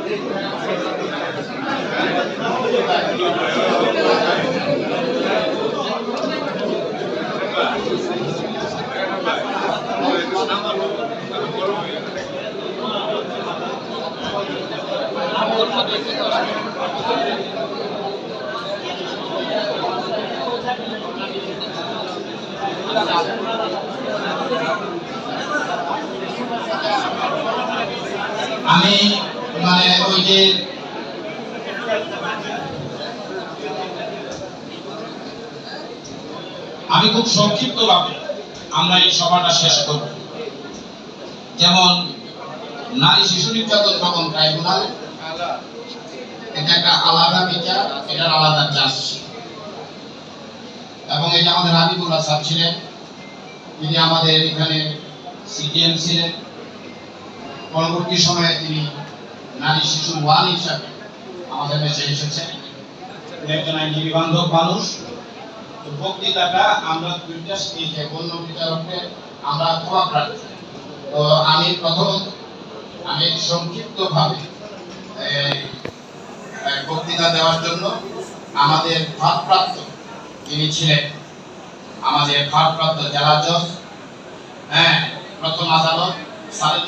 আমি মানে ওই যে আমি খুব সংক্ষিপ্তভাবে আমরা এই সভাটা শেষ করব। যেমন নারী শিশু নির্যাতন দমন ট্রাইব্যুনাল, এটা একটা আলাদা বিচার, এটার আলাদা চার্জশিট, এবং এটা আমাদের হাবিবুল্লাহ স্যার ছিলেন, তিনি আমাদের এখানে সিটিএম ছিলেন। পরবর্তী সময়ে তিনি নারী শিশু ওয়ান হিসাবে আমাদের দেশে এসেছেন, একজন আইনজীবী বান্ধব মানুষ। তো বক্তৃতাটা আমরা দুইটা স্টেজে বন্য বিচারককে আমরা প্রভাব রাখছি। তো আমি প্রথমত আমি সংক্ষিপ্তভাবে বক্তৃতা দেওয়ার জন্য আমাদের ভারপ্রাপ্ত যিনি ছিলেন, আমাদের ভারপ্রাপ্ত জেলা জজ, প্রথম আদালত